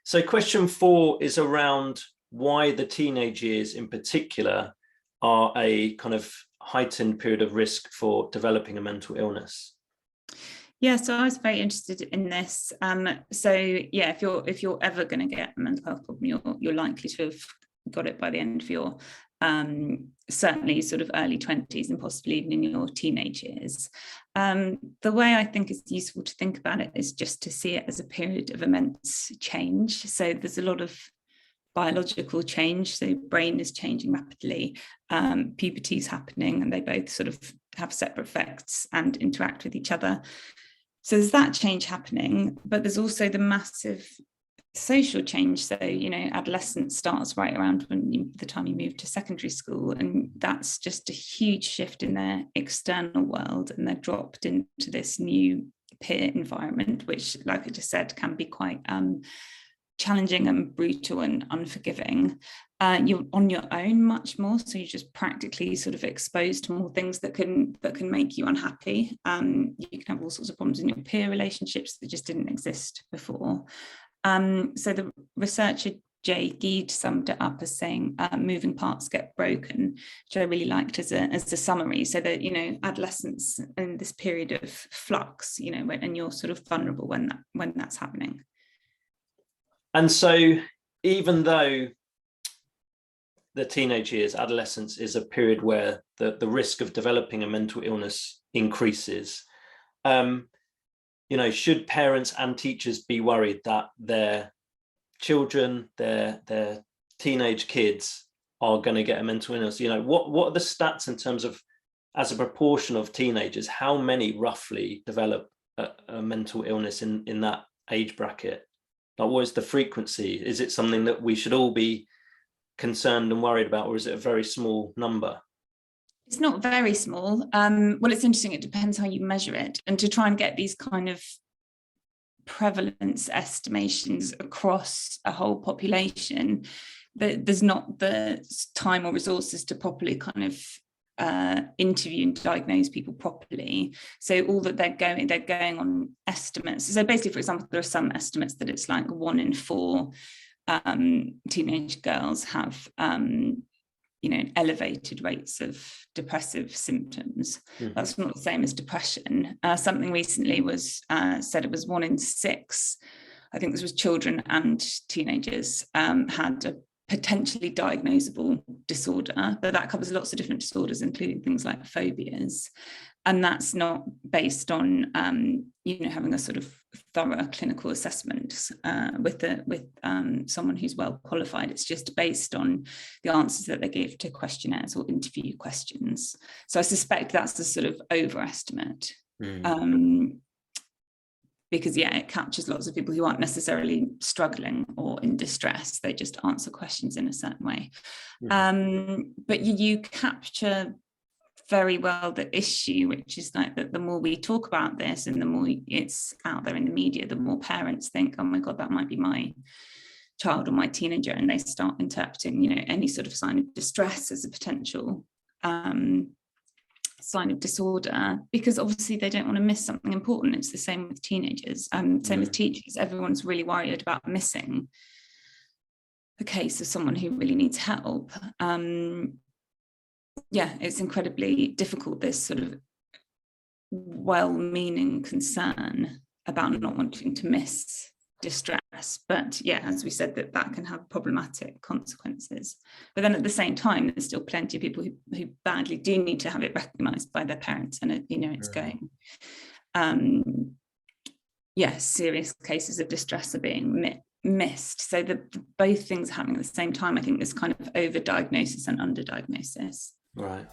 So question 4 is around why the teenage years in particular are a kind of heightened period of risk for developing a mental illness. Yeah, so I was very interested in this. So yeah, if you're ever going to get a mental health problem, you're likely to have got it by the end of your certainly sort of early 20s and possibly even in your teenage years. The way I think is useful to think about it is just to see it as a period of immense change. So there's a lot of biological change, so brain is changing rapidly, puberty is happening, and they both sort of have separate effects and interact with each other. So there's that change happening, but there's also the massive social change. So, adolescence starts right around the time you move to secondary school, and that's just a huge shift in their external world, and they're dropped into this new peer environment, which, like I just said, can be quite challenging and brutal and unforgiving. You're on your own much more, so you're just practically sort of exposed to more things that can make you unhappy. You can have all sorts of problems in your peer relationships that just didn't exist before. So the researcher Jay Geed summed it up as saying moving parts get broken, which I really liked as a summary. So that, adolescence and this period of flux, and you're sort of vulnerable when that's happening. And so even though the teenage years, adolescence is a period where the risk of developing a mental illness increases, should parents and teachers be worried that their children, their teenage kids are going to get a mental illness? What are the stats in terms of, as a proportion of teenagers, how many roughly develop a mental illness in that age bracket? Like, what is the frequency? Is it something that we should all be concerned and worried about, or is it a very small number? It's not very small. Well, it's interesting. It depends how you measure it. And to try and get these kind of prevalence estimations across a whole population, there's not the time or resources to properly kind of interview and diagnose people properly. So all that they're going on estimates. So basically, for example, there are some estimates that it's like 1 in 4 teenage girls have elevated rates of depressive symptoms. Mm-hmm. That's not the same as depression. Something recently was said it was 1 in 6. I think this was children and teenagers had a potentially diagnosable disorder, but that covers lots of different disorders, including things like phobias. And that's not based on, having a sort of thorough clinical assessment with someone who's well qualified. It's just based on the answers that they give to questionnaires or interview questions. So I suspect that's a sort of overestimate. Because, it captures lots of people who aren't necessarily struggling or in distress. They just answer questions in a certain way. But you capture very well the issue, which is like that the more we talk about this and the more it's out there in the media, the more parents think, oh my God, that might be my child or my teenager. And they start interpreting, any sort of sign of distress as a potential sign of disorder, because obviously they don't want to miss something important. It's the same with teenagers, same with teachers. Everyone's really worried about missing a case of someone who really needs help. It's incredibly difficult, this sort of well-meaning concern about not wanting to miss distress. But as we said, that can have problematic consequences. But then at the same time, there's still plenty of people who badly do need to have it recognised by their parents, and it's going. Serious cases of distress are being missed. So both things happening at the same time. I think there's kind of over-diagnosis and under-diagnosis. Right.